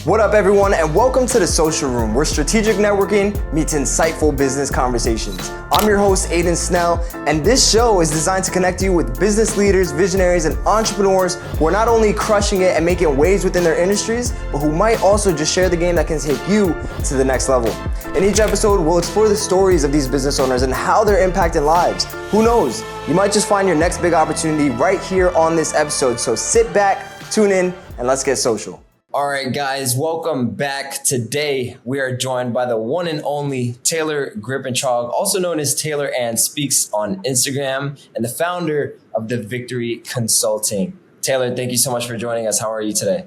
What up, everyone, and welcome to The Social Room, where strategic networking meets insightful business conversations. I'm your host, Aidensnell, and this show is designed to connect you with business leaders, visionaries, and entrepreneurs who are not only crushing it and making waves within their industries, but who might also just share the game that can take you to the next level. In each episode, we'll explore the stories of these business owners and how they're impacting lives. Who knows? You might just find your next big opportunity right here on this episode. So sit back, tune in, and let's get social. All right, guys, welcome back. Today, we are joined by the one and only Taylor Gripentrog, also known as Taylor and Speaks on Instagram, and the founder of The Victory Consulting. Taylor, thank you so much for joining us. How are you today?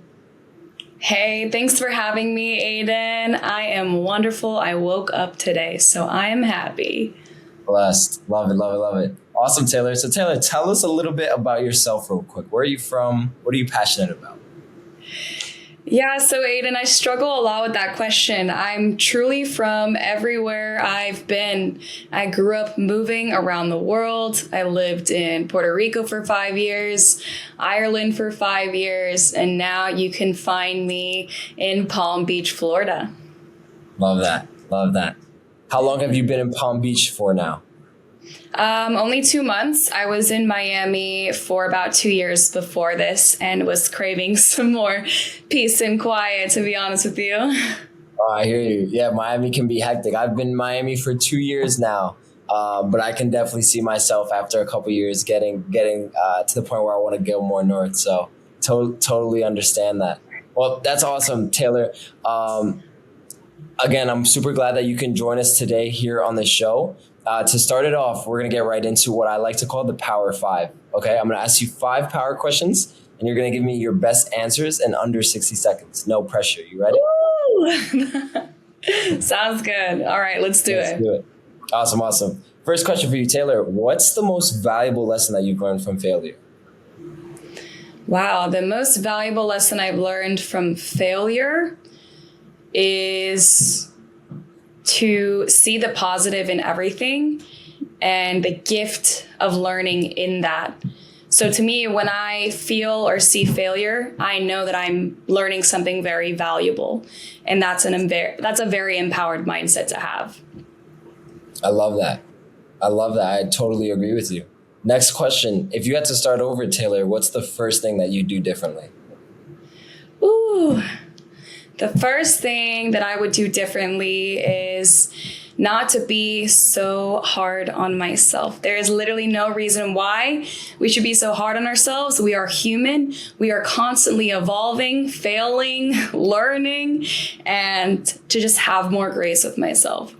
Hey, thanks for having me, Aiden. I am wonderful. I woke up today, so I am happy. Blessed. Love it, love it, love it. Awesome, Taylor. So Taylor, tell us a little bit about yourself real quick. Where are you from? What are you passionate about? Yeah, so Aiden, I struggle a lot with that question. I'm truly from everywhere I've been. I grew up moving around the world. I lived in Puerto Rico for 5 years, Ireland for 5 years, and now you can find me in Palm Beach, Florida. Love that. Love that. How long have you been in Palm Beach for now? Only 2 months. I was in Miami for about 2 years before this and was craving some more peace and quiet, to be honest with you. Oh, I hear you. Yeah, Miami can be hectic. I've been in Miami for 2 years now, but I can definitely see myself after a couple years getting to the point where I want to go more north. So totally understand that. Well, that's awesome, Taylor. Again, I'm super glad that you can join us today here on the show. To start it off, we're going to get right into what I like to call the Power 5. Okay, I'm going to ask you 5 power questions, and you're going to give me your best answers in under 60 seconds. No pressure. You ready? Sounds good. All right, let's do it. Awesome. First question for you, Taylor. What's the most valuable lesson that you've learned from failure? Wow, the most valuable lesson I've learned from failure is to see the positive in everything and the gift of learning in that. So to me, when I feel or see failure, I know that I'm learning something very valuable. And that's a very empowered mindset to have. I love that. I totally agree with you. Next question. If you had to start over, Taylor, what's the first thing that you do differently? Ooh. The first thing that I would do differently is not to be so hard on myself. There is literally no reason why we should be so hard on ourselves. We are human. We are constantly evolving, failing, learning, and to just have more grace with myself.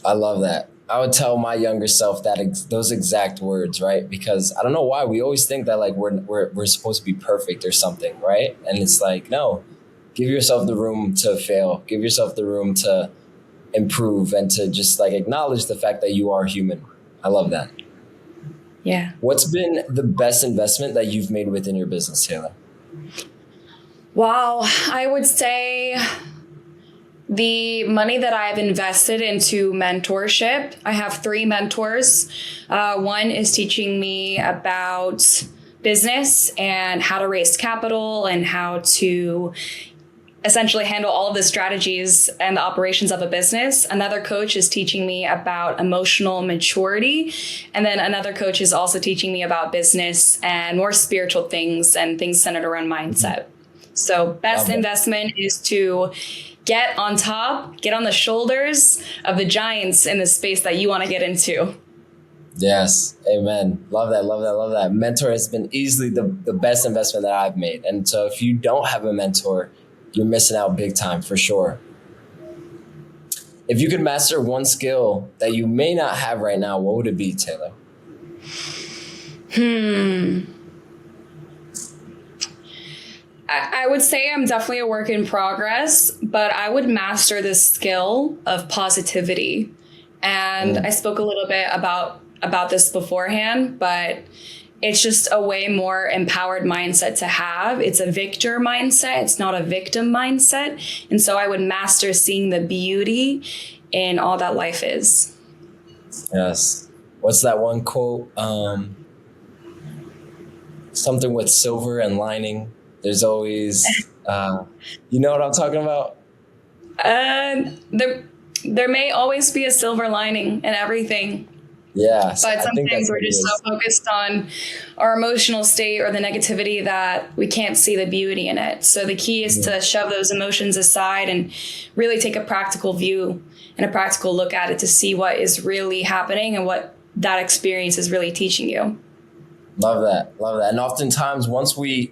I love that. I would tell my younger self those exact words, right? Because I don't know why we always think that like we're supposed to be perfect or something, right? And it's like, no. Give yourself the room to fail. Give yourself the room to improve and to just like acknowledge the fact that you are human. I love that. Yeah. What's been the best investment that you've made within your business, Taylor? Wow. I would say the money that I've invested into mentorship. I have 3 mentors. One is teaching me about business and how to raise capital and how to essentially handle all of the strategies and the operations of a business. Another coach is teaching me about emotional maturity. And then another coach is also teaching me about business and more spiritual things and things centered around mindset. So best investment is to get on top, get on the shoulders of the giants in the space that you want to get into. Yes. Amen. Love that. Mentor has been easily the best investment that I've made. And so if you don't have a mentor, you're missing out big time for sure. If you could master one skill that you may not have right now, what would it be, Taylor? I would say I'm definitely a work in progress, but I would master the skill of positivity. And I spoke a little bit about this beforehand, but it's just a way more empowered mindset to have. It's a victor mindset. It's not a victim mindset. And so I would master seeing the beauty in all that life is. Yes. What's that one quote? Something with silver and lining. There's always, you know what I'm talking about? There may always be a silver lining in everything. Yeah. But sometimes we're just so focused on our emotional state or the negativity that we can't see the beauty in it. So the key is to shove those emotions aside and really take a practical view and a practical look at it to see what is really happening and what that experience is really teaching you. Love that. Love that. And oftentimes once we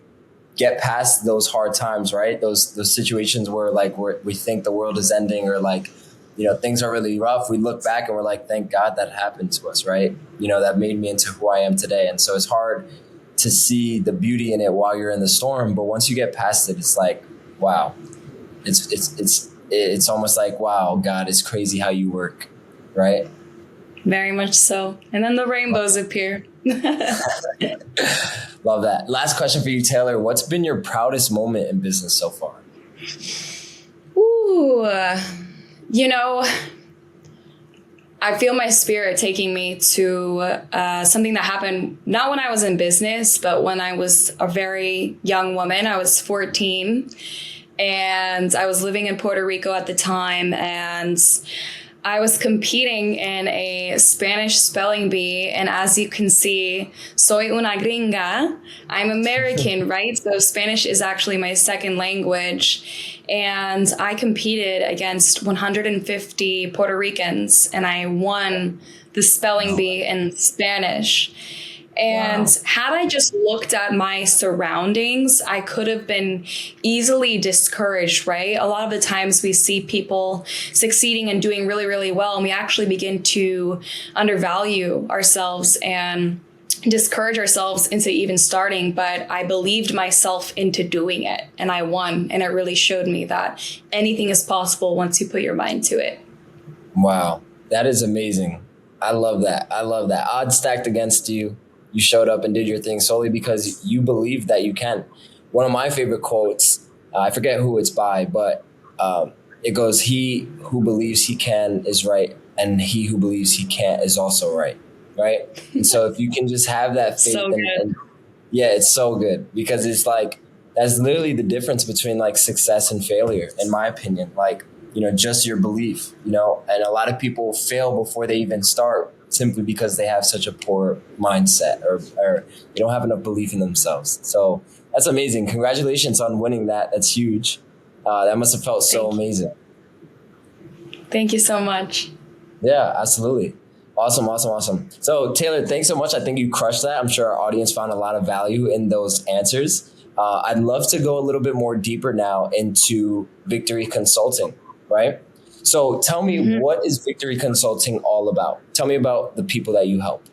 get past those hard times, right? Those situations where like we think the world is ending or like, you know, things are really rough. We look back and we're like, thank God that happened to us, right? You know, that made me into who I am today. And so it's hard to see the beauty in it while you're in the storm. But once you get past it, it's like, wow, it's almost like, wow, God, it's crazy how you work, right? Very much so. And then the rainbows appear. Love that. Last question for you, Taylor. What's been your proudest moment in business so far? Ooh, you know, I feel my spirit taking me to something that happened not when I was in business, but when I was a very young woman. I was 14 and I was living in Puerto Rico at the time, and I was competing in a Spanish spelling bee. And as you can see, soy una gringa. I'm American, right? So Spanish is actually my second language. And I competed against 150 Puerto Ricans and I won the spelling bee in Spanish. And had I just looked at my surroundings, I could have been easily discouraged, right? A lot of the times we see people succeeding and doing really, really well, and we actually begin to undervalue ourselves and discourage ourselves into even starting. But I believed myself into doing it, and I won. And it really showed me that anything is possible once you put your mind to it. Wow, that is amazing. I love that. I love that. Odds stacked against you. You showed up and did your thing solely because you believe that you can. One of my favorite quotes, I forget who it's by, but it goes, he who believes he can is right, and he who believes he can't is also right, right? And so if you can just have that faith, So good. yeah, it's so good because it's like, that's literally the difference between like success and failure, in my opinion. Like, you know, just your belief, you know, and a lot of people fail before they even start, simply because they have such a poor mindset or they don't have enough belief in themselves. So that's amazing. Congratulations on winning that. That's huge. That must have felt so amazing. Thank you so much. Yeah, absolutely. Awesome. So Taylor, thanks so much. I think you crushed that. I'm sure our audience found a lot of value in those answers. I'd love to go a little bit more deeper now into Victory Consulting, right? So tell me, what is Victory Consulting all about? Tell me about the people that you help.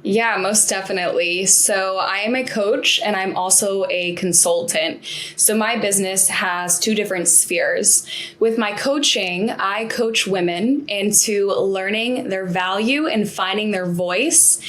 Yeah, most definitely. So I am a coach and I'm also a consultant. So my business has two different spheres. With my coaching, I coach women into learning their value and finding their voice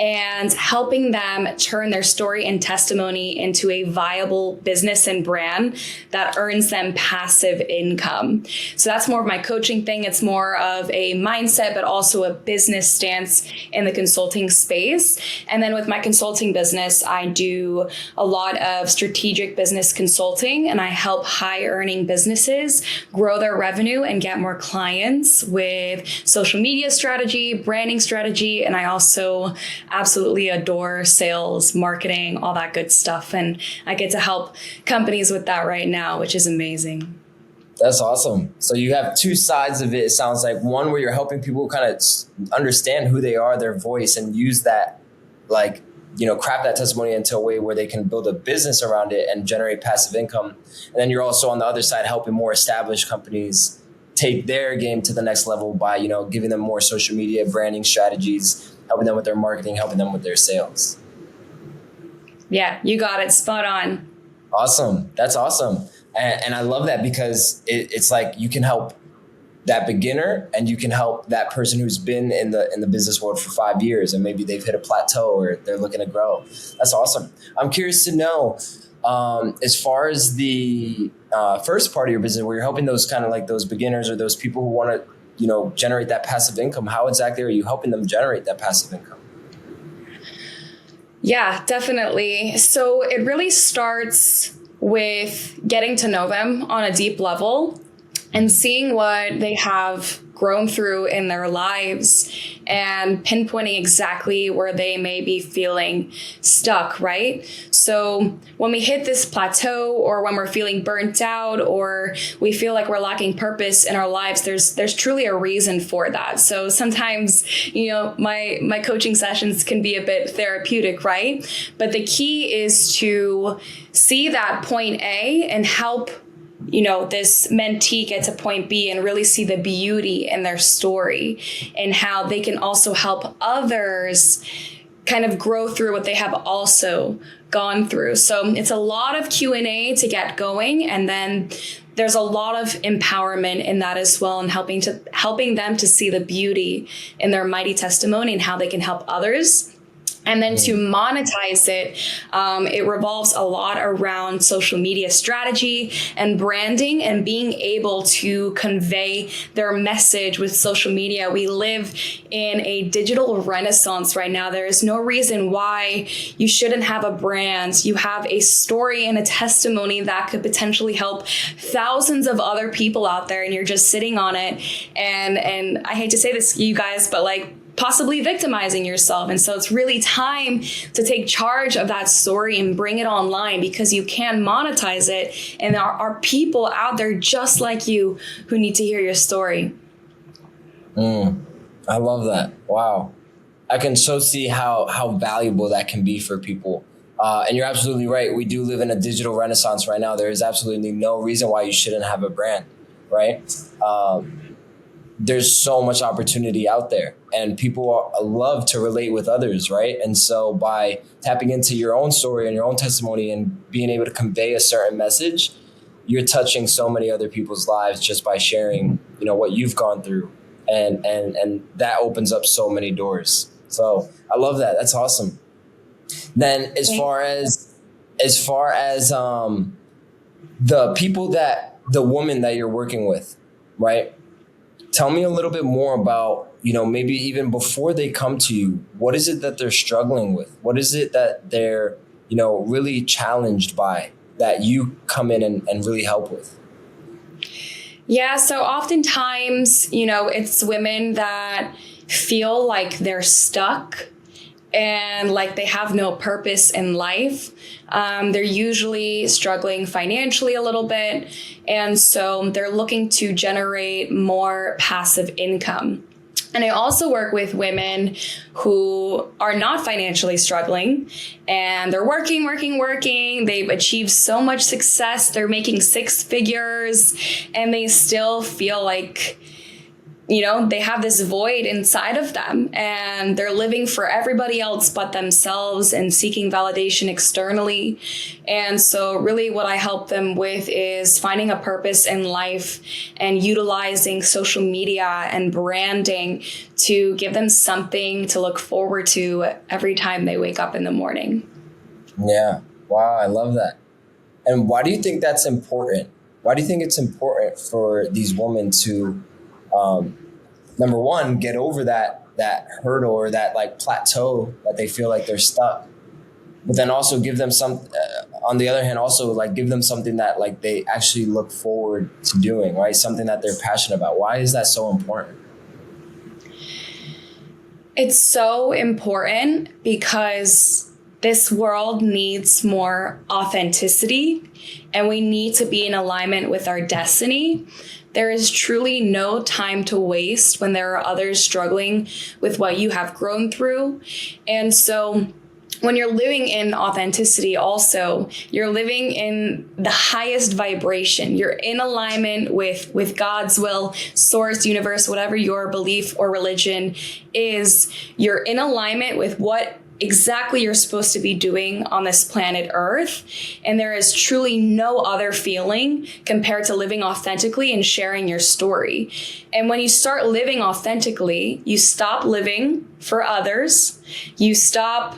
and helping them turn their story and testimony into a viable business and brand that earns them passive income. So that's more of my coaching thing. It's more of a mindset, but also a business stance in the consulting space. And then with my consulting business, I do a lot of strategic business consulting, and I help high earning businesses grow their revenue and get more clients with social media strategy, branding strategy. And I also absolutely adore sales, marketing, all that good stuff. And I get to help companies with that right now, which is amazing. That's awesome. So you have two sides of it. It sounds like one where you're helping people kind of understand who they are, their voice, and use that, like, you know, craft that testimony into a way where they can build a business around it and generate passive income. And then you're also on the other side helping more established companies take their game to the next level by, you know, giving them more social media branding strategies, helping them with their marketing, helping them with their sales. Yeah, you got it. Spot on. Awesome. That's awesome. And I love that because it's like you can help that beginner and you can help that person who's been in the business world for 5 years and maybe they've hit a plateau or they're looking to grow. That's awesome. I'm curious to know, as far as the first part of your business where you're helping those kind of like those beginners or those people who want to, you know, generate that passive income, how exactly are you helping them generate that passive income? Yeah, definitely. So it really starts with getting to know them on a deep level and seeing what they have grown through in their lives and pinpointing exactly where they may be feeling stuck, right? So when we hit this plateau or when we're feeling burnt out or we feel like we're lacking purpose in our lives, there's truly a reason for that. So sometimes, my coaching sessions can be a bit therapeutic, right? But the key is to see that point A and help this mentee get to point B and really see the beauty in their story and how they can also help others kind of grow through what they have also gone through. So it's a lot of Q&A to get going. And then there's a lot of empowerment in that as well, and helping them to see the beauty in their mighty testimony and how they can help others. And then to monetize it, it revolves a lot around social media strategy and branding and being able to convey their message with social media. We live in a digital renaissance right now. There is no reason why you shouldn't have a brand. You have a story and a testimony that could potentially help thousands of other people out there, and you're just sitting on it. And I hate to say this, you guys, but possibly victimizing yourself. And so it's really time to take charge of that story and bring it online, because you can monetize it. And there are people out there just like you who need to hear your story. I love that. Wow. I can so see how valuable that can be for people. And you're absolutely right. We do live in a digital renaissance right now. There is absolutely no reason why you shouldn't have a brand, right? There's so much opportunity out there, and people love to relate with others, right? And so by tapping into your own story and your own testimony and being able to convey a certain message, you're touching so many other people's lives just by sharing, what you've gone through. And that opens up so many doors. So I love that. That's awesome. Then as far as the woman that you're working with, right? Tell me a little bit more about, maybe even before they come to you, what is it that they're struggling with? What is it that they're, really challenged by that you come in and really help with? Yeah, so oftentimes, it's women that feel like they're stuck and like they have no purpose in life. They're usually struggling financially a little bit. And so they're looking to generate more passive income. And I also work with women who are not financially struggling, and they're working. They've achieved so much success. They're making six figures, and they still feel like, they have this void inside of them, and they're living for everybody else but themselves and seeking validation externally. And so really what I help them with is finding a purpose in life and utilizing social media and branding to give them something to look forward to every time they wake up in the morning. Yeah. Wow. I love that. And why do you think that's important? Why do you think it's important for these women to, number one, get over that hurdle or that plateau that they feel like they're stuck, but then also give them on the other hand, also give them something that they actually look forward to doing, right? Something that they're passionate about. Why is that so important? It's so important because this world needs more authenticity, and we need to be in alignment with our destiny. There is truly no time to waste when there are others struggling with what you have grown through. And so when you're living in authenticity also, you're living in the highest vibration. You're in alignment with God's will, source, universe, whatever your belief or religion is. You're in alignment with what exactly you're supposed to be doing on this planet Earth. And there is truly no other feeling compared to living authentically and sharing your story. And when you start living authentically, you stop living for others. You stop,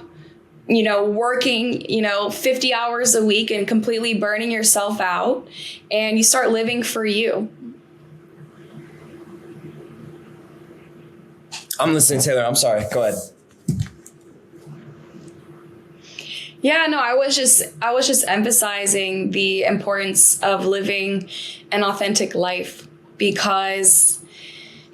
working, 50 hours a week and completely burning yourself out. And you start living for you. I'm listening, Taylor. I'm sorry. Go ahead. Yeah, no, I was just emphasizing the importance of living an authentic life, because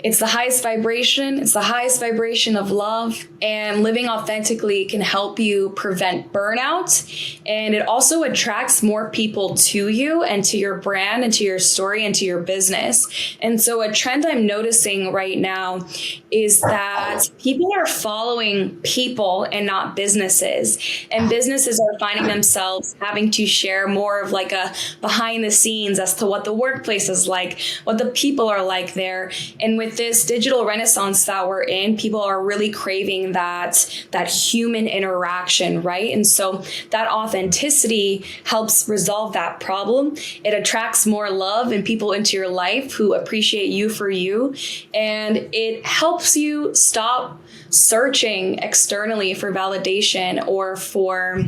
it's the highest vibration. It's the highest vibration of love, and living authentically can help you prevent burnout. And it also attracts more people to you and to your brand and to your story and to your business. And so a trend I'm noticing right now is that people are following people and not businesses. And businesses are finding themselves having to share more of like a behind the scenes as to what the workplace is like, what the people are like there. And with this digital renaissance that we're in, people are really craving that human interaction, right? And so that authenticity helps resolve that problem. It attracts more love and people into your life who appreciate you for you. And it helps you stop searching externally for validation or for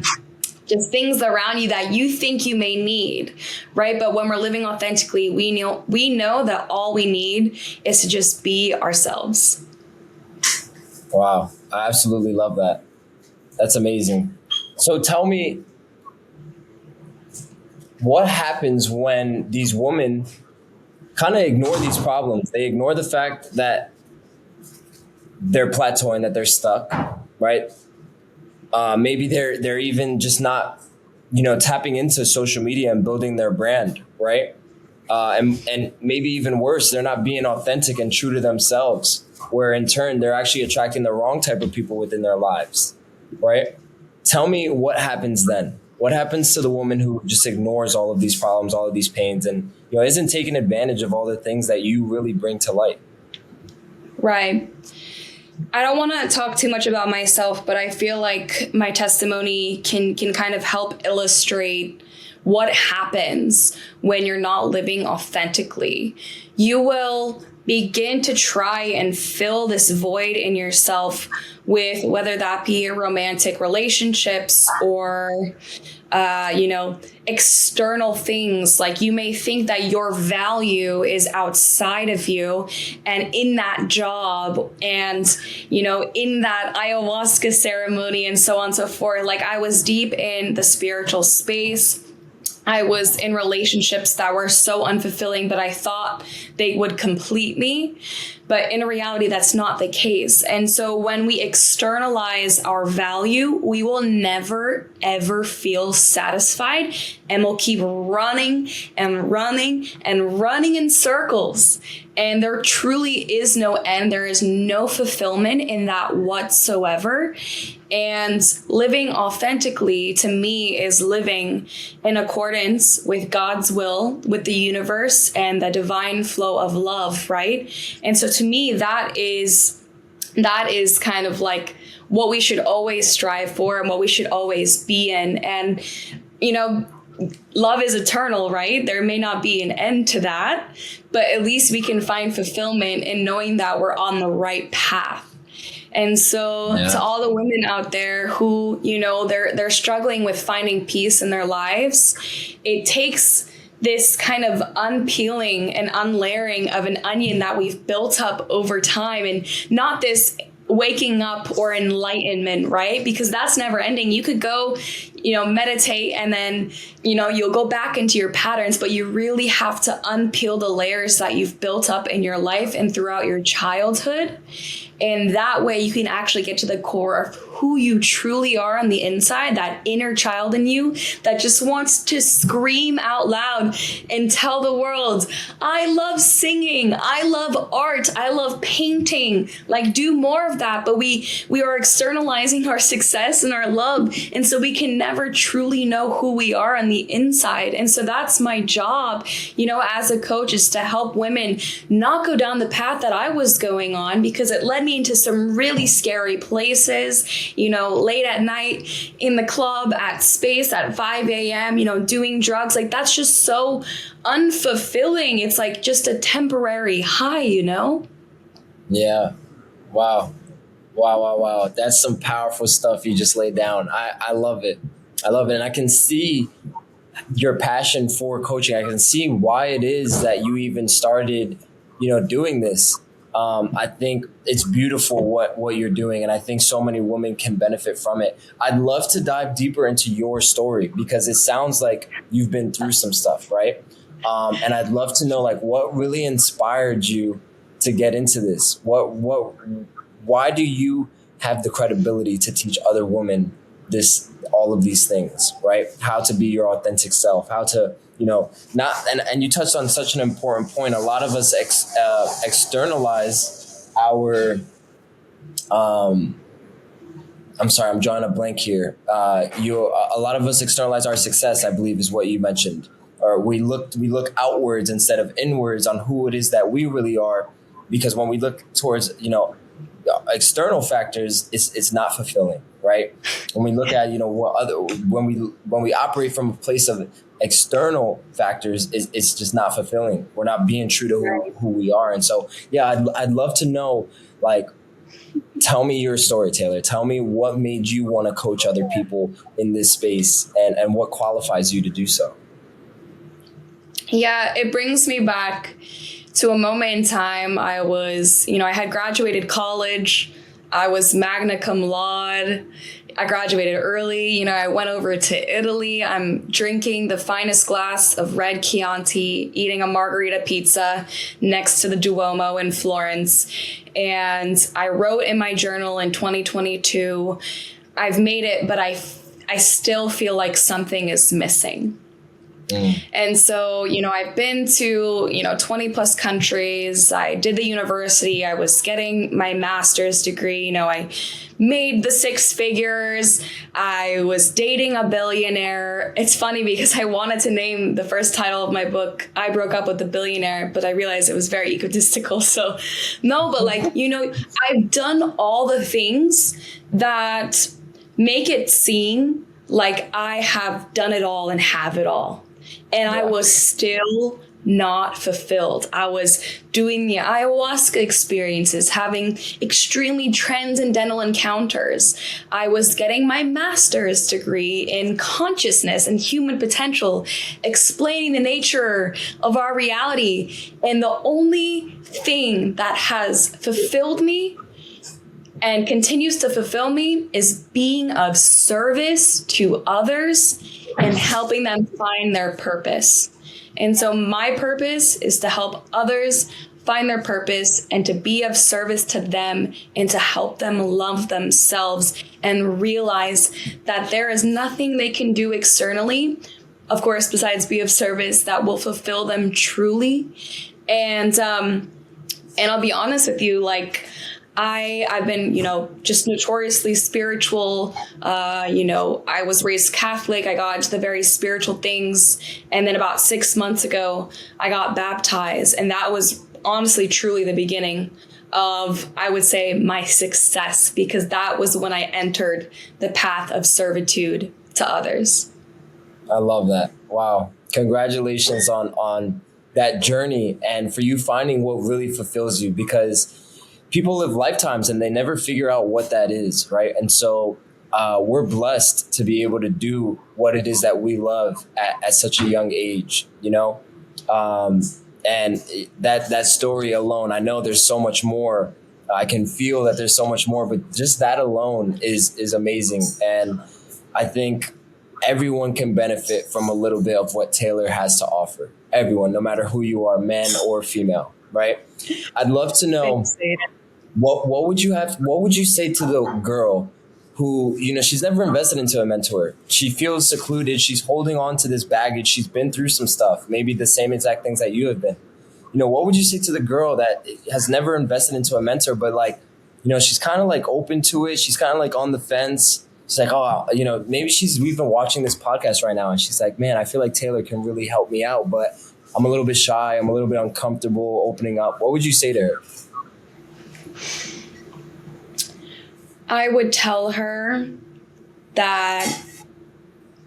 just things around you that you think you may need, right? But when we're living authentically, we know that all we need is to just be ourselves. Wow. I absolutely love that. That's amazing. So tell me, what happens when these women kind of ignore these problems? They ignore the fact that they're plateauing, that they're stuck, right? Maybe they're even just not, tapping into social media and building their brand, right? And maybe even worse, they're not being authentic and true to themselves, where in turn they're actually attracting the wrong type of people within their lives, right? Tell me what happens then. What happens to the woman who just ignores all of these problems, all of these pains, and isn't taking advantage of all the things that you really bring to light? Right. I don't want to talk too much about myself, but I feel like my testimony can kind of help illustrate what happens when you're not living authentically. You will begin to try and fill this void in yourself with whether that be romantic relationships or external things. Like you may think that your value is outside of you and in that job and, in that ayahuasca ceremony and so on and so forth. Like I was deep in the spiritual space. I was in relationships that were so unfulfilling that I thought they would complete me. But in reality, that's not the case. And so when we externalize our value, we will never, ever feel satisfied, and we'll keep running and running and running in circles. And there truly is no end. There is no fulfillment in that whatsoever. And living authentically, to me, is living in accordance with God's will, with the universe and the divine flow of love, right? And so to me, that is kind of like what we should always strive for and what we should always be in. And, love is eternal, right? There may not be an end to that, but at least we can find fulfillment in knowing that we're on the right path. And so to all the women out there who, they're struggling with finding peace in their lives, it takes this kind of unpeeling and unlayering of an onion that we've built up over time, and not this waking up or enlightenment, right? Because that's never ending. You could go, meditate and then, you'll go back into your patterns, but you really have to unpeel the layers that you've built up in your life and throughout your childhood. And that way you can actually get to the core of who you truly are on the inside, that inner child in you that just wants to scream out loud and tell the world, I love singing, I love art, I love painting, like do more of that. But we are externalizing our success and our love. And so we can never truly know who we are on the inside. And so that's my job, as a coach, is to help women not go down the path that I was going on, because it led me into some really scary places, late at night in the club, at space at 5 a.m., doing drugs. Like that's just so unfulfilling. It's like just a temporary high, Yeah. Wow. That's some powerful stuff you just laid down. I love it. And I can see your passion for coaching. I can see why it is that you even started, doing this. I think it's beautiful what you're doing, and I think so many women can benefit from it. I'd love to dive deeper into your story because it sounds like you've been through some stuff, right? And I'd love to know like what really inspired you to get into this. Why do you have the credibility to teach other women all of these things, right? How to be your authentic self, how to, and you touched on such an important point. A lot of us externalize our, I'm sorry, I'm drawing a blank here. A lot of us externalize our success, I believe is what you mentioned. Or we look outwards instead of inwards on who it is that we really are. Because when we look towards, external factors, it's not fulfilling, right? When we look at, when we operate from a place of external factors, it's just not fulfilling. We're not being true to who we are. And so, yeah, I'd love to know, like, tell me your story, Taylor. Tell me what made you want to coach other people in this space and what qualifies you to do so. Yeah, it brings me back to a moment in time. I was, I had graduated college. I was magna cum laude. I graduated early. I went over to Italy. I'm drinking the finest glass of red Chianti, eating a margarita pizza next to the Duomo in Florence. And I wrote in my journal in 2022, I've made it, but I still feel like something is missing. And so, I've been to, 20 plus countries. I did the university. I was getting my master's degree. I made the six figures. I was dating a billionaire. It's funny because I wanted to name the first title of my book, I Broke Up with a Billionaire, but I realized it was very egotistical. So no, but I've done all the things that make it seem like I have done it all and have it all. And I was still not fulfilled. I was doing the ayahuasca experiences, having extremely transcendental encounters. I was getting my master's degree in consciousness and human potential, explaining the nature of our reality. And the only thing that has fulfilled me and continues to fulfill me is being of service to others and helping them find their purpose. And so my purpose is to help others find their purpose and to be of service to them and to help them love themselves and realize that there is nothing they can do externally, of course, besides be of service, that will fulfill them truly. And I'll be honest with you, I've been, just notoriously spiritual. I was raised Catholic. I got into the very spiritual things. And then about 6 months ago, I got baptized. And that was honestly, truly the beginning of, I would say, my success, because that was when I entered the path of servitude to others. I love that. Wow. Congratulations on that journey and for you finding what really fulfills you, because people live lifetimes and they never figure out what that is, right? And so we're blessed to be able to do what it is that we love at such a young age, and that story alone, I know there's so much more. I can feel that there's so much more, but just that alone is amazing. And I think everyone can benefit from a little bit of what Taylor has to offer. Everyone, no matter who you are, man or female, right? I'd love to know, what would you say to the girl who, she's never invested into a mentor. She feels secluded. She's holding on to this baggage. She's been through some stuff, maybe the same exact things that you have been. What would you say to the girl that has never invested into a mentor, but she's kind of open to it. She's kind of on the fence. She's like, maybe we've been watching this podcast right now and she's like, man, I feel like Taylor can really help me out, but I'm a little bit shy. I'm a little bit uncomfortable opening up. What would you say to her? I would tell her that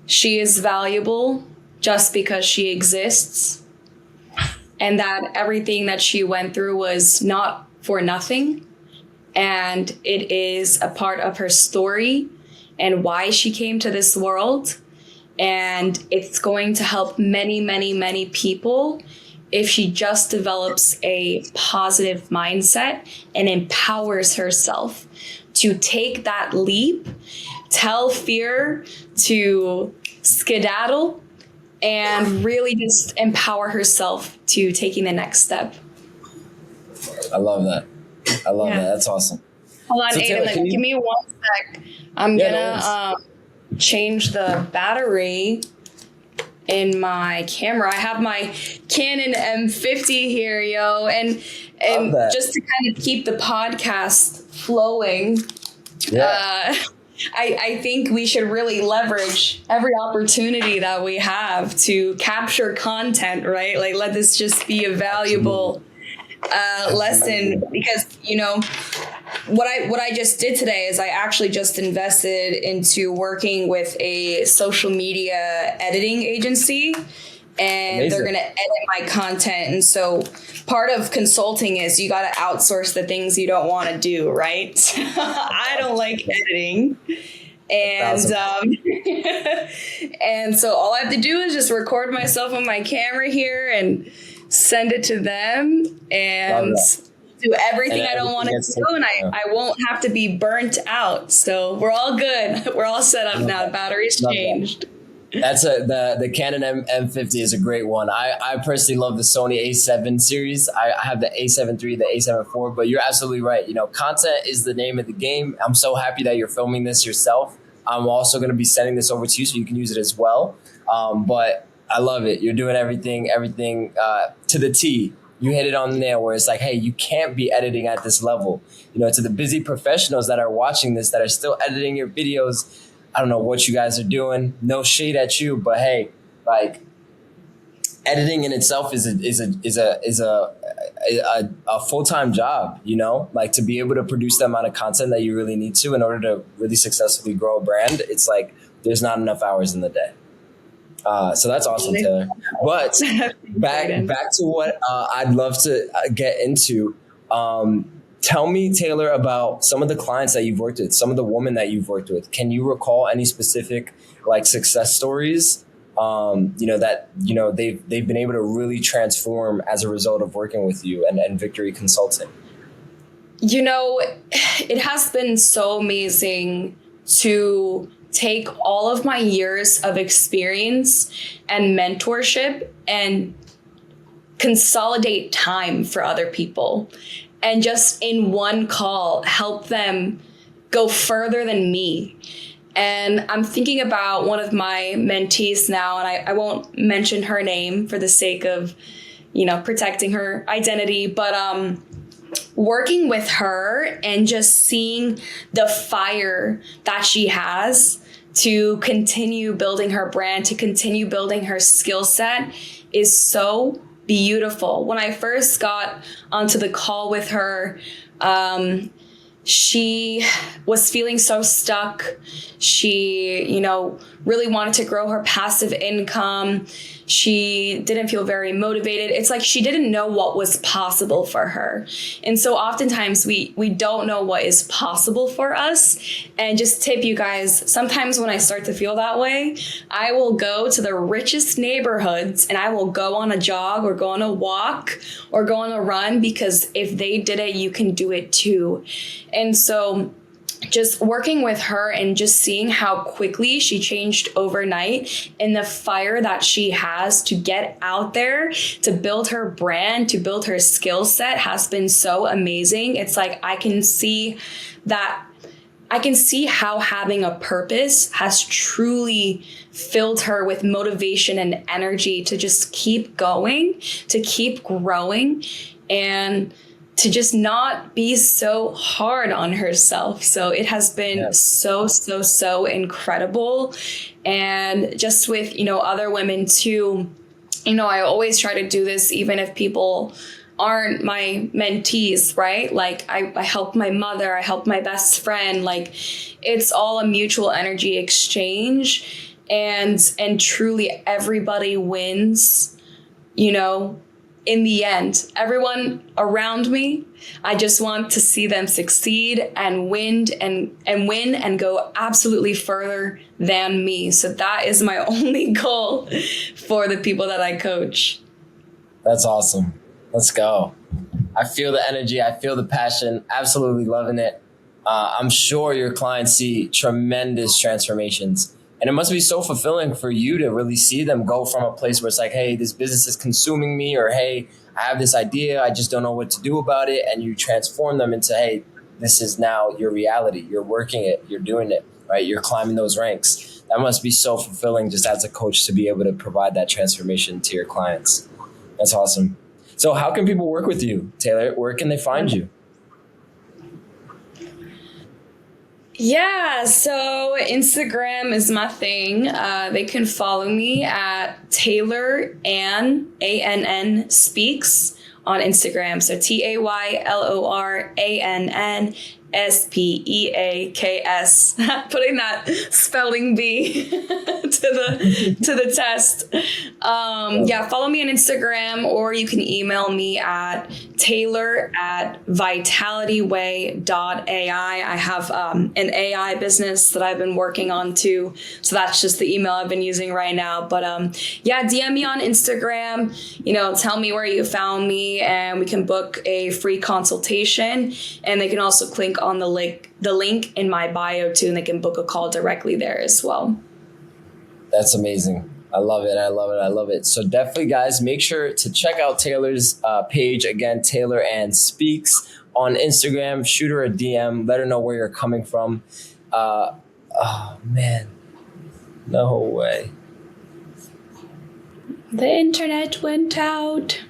she is valuable just because she exists, and that everything that she went through was not for nothing, and it is a part of her story and why she came to this world, and it's going to help many, many, many people. if she just develops a positive mindset and empowers herself to take that leap, tell fear to skedaddle, and really just empower herself to taking the next step. I love that. I love that. That's awesome. Hold on, So Aiden, Taylor, give me 1 sec. I'm gonna change the battery in my camera. I have my Canon M50 here, yo, and just to kind of keep the podcast flowing, I think we should really leverage every opportunity that we have to capture content, right? Like, let this just be a valuable lesson, because what I just did today is I actually just invested into working with a social media editing agency, and Amazing. They're going to edit my content. And so part of consulting is you got to outsource the things you don't want to do, right? I don't like editing. And and so all I have to do is just record myself on my camera here and send it to them and do everything I don't want to do, and I won't have to be burnt out. So we're all good. We're all set up now. The battery's changed. That's the Canon M50 is a great one. I personally love the Sony A7 series. I have the A7 III, the A7 IV, but you're absolutely right. Content is the name of the game. I'm so happy that you're filming this yourself. I'm also going to be sending this over to you so you can use it as well. But I love it. You're doing everything to the T. You hit it on the nail where it's like, hey, you can't be editing at this level. To the busy professionals that are watching this, that are still editing your videos, I don't know what you guys are doing. No shade at you, but hey, like, editing in itself is a full-time job. Like, to be able to produce the amount of content that you really need to in order to really successfully grow a brand. It's like there's not enough hours in the day. So that's awesome, Taylor. But back to what I'd love to get into. Tell me, Taylor, about some of the clients that you've worked with, some of the women that you've worked with. Can you recall any specific success stories that they've been able to really transform as a result of working with you and Victory Consulting? It has been so amazing to take all of my years of experience and mentorship and consolidate time for other people, and just in one call help them go further than me. And I'm thinking about one of my mentees now, and I won't mention her name for the sake of, protecting her identity, but working with her and just seeing the fire that she has to continue building her brand, to continue building her skill set is so beautiful. When I first got onto the call with her, she was feeling so stuck. She, really wanted to grow her passive income. She didn't feel very motivated. It's like she didn't know what was possible for her. And so oftentimes we don't know what is possible for us. And just tip you guys, sometimes when I start to feel that way, I will go to the richest neighborhoods and I will go on a jog or go on a walk or go on a run, because if they did it, you can do it too. And so just working with her and just seeing how quickly she changed overnight, and the fire that she has to get out there, to build her brand, to build her skill set has been so amazing. It's like I can see how having a purpose has truly filled her with motivation and energy to just keep going, to keep growing, and to just not be so hard on herself. So it has been so incredible. And just with, other women too, I always try to do this, even if people aren't my mentees, right? Like I help my mother, I help my best friend. Like, it's all a mutual energy exchange, and truly everybody wins, in the end. Everyone around me, I just want to see them succeed and win and go absolutely further than me. So that is my only goal for the people that I coach. That's awesome. Let's go. I feel the energy. I feel the passion. Absolutely loving it. I'm sure your clients see tremendous transformations. And it must be so fulfilling for you to really see them go from a place where it's like, hey, this business is consuming me, or hey, I have this idea, I just don't know what to do about it. And you transform them into, hey, this is now your reality. You're working it. You're doing it, right? You're climbing those ranks. That must be so fulfilling just as a coach to be able to provide that transformation to your clients. That's awesome. So how can people work with you, Taylor? Where can they find you? Yeah, so Instagram is my thing. They can follow me at Taylor Ann Speaks on Instagram. So TaylorAnnspeaks. Putting that spelling bee to the test. Yeah, follow me on Instagram, or you can email me at taylor@vitalityway.ai. I have an AI business that I've been working on too. So that's just the email I've been using right now. But yeah, DM me on Instagram, tell me where you found me, and we can book a free consultation. And they can also click on the link in my bio too, and they can book a call directly there as well. That's amazing. I love it. I love it. I love it. So definitely, guys, make sure to check out Taylor's page. Again, Taylor Ann Speaks on Instagram. Shoot her a DM. Let her know where you're coming from. Oh, man. No way. The internet went out.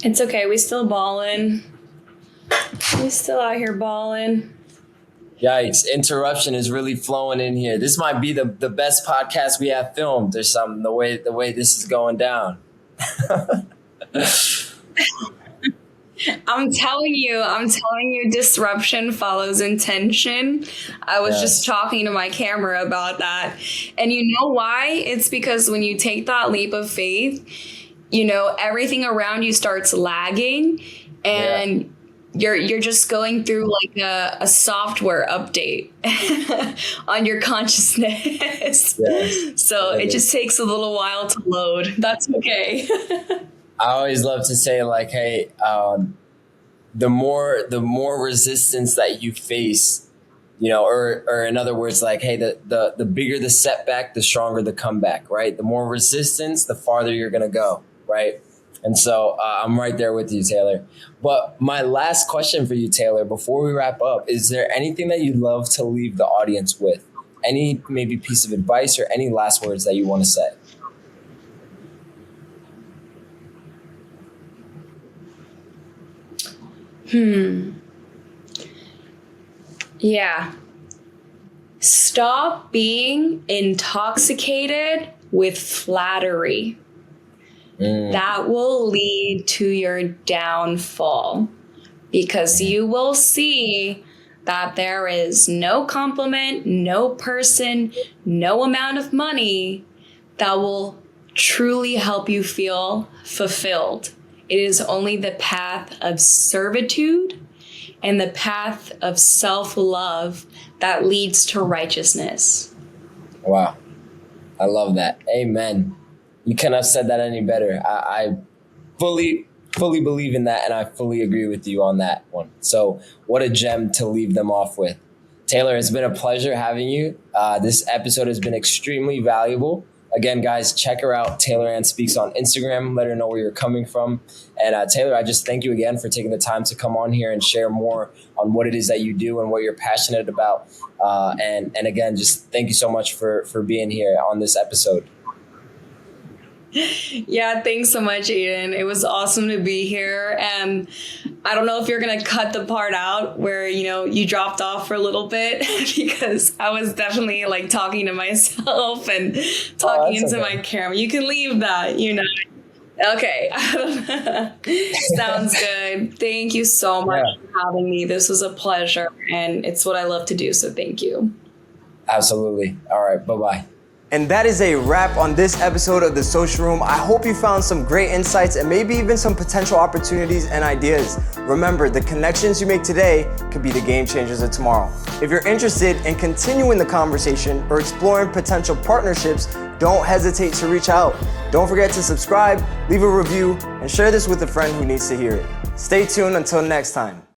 It's okay. We still ballin'. We still out here ballin'. Yikes. Interruption is really flowing in here. This might be the best podcast we have filmed or something, the way this is going down. I'm telling you, disruption follows intention. I was just talking to my camera about that. And you know why? It's because when you take that leap of faith, everything around you starts lagging, and you're just going through like a software update on your consciousness. Yes. So it just takes a little while to load. That's okay. I always love to say, like, hey, the more resistance that you face, or in other words, like, hey, the bigger the setback, the stronger the comeback, right? The more resistance, the farther you're going to go, right? And so I'm right there with you, Taylor. But my last question for you, Taylor, before we wrap up, is there anything that you'd love to leave the audience with? Any maybe piece of advice or any last words that you want to say? Yeah. Stop being intoxicated with flattery. That will lead to your downfall, because you will see that there is no compliment, no person, no amount of money that will truly help you feel fulfilled. It is only the path of servitude and the path of self-love that leads to righteousness. Wow. I love that. Amen. You couldn't have said that any better. I fully believe in that, and I fully agree with you on that one. So what a gem to leave them off with. Taylor, it's been a pleasure having you. This episode has been extremely valuable. Again, guys, check her out. Taylor Ann Speaks on Instagram. Let her know where you're coming from. And Taylor, I just thank you again for taking the time to come on here and share more on what it is that you do and what you're passionate about. And again, just thank you so much for being here on this episode. Yeah, thanks so much, Aiden. It was awesome to be here. And I don't know if you're going to cut the part out where, you dropped off for a little bit, because I was definitely like talking to myself and talking into my camera. You can leave that, Okay. Sounds good. Thank you so much for having me. This was a pleasure, and it's what I love to do. So thank you. Absolutely. All right. Bye-bye. And that is a wrap on this episode of The Social Room. I hope you found some great insights and maybe even some potential opportunities and ideas. Remember, the connections you make today could be the game changers of tomorrow. If you're interested in continuing the conversation or exploring potential partnerships, don't hesitate to reach out. Don't forget to subscribe, leave a review, and share this with a friend who needs to hear it. Stay tuned until next time.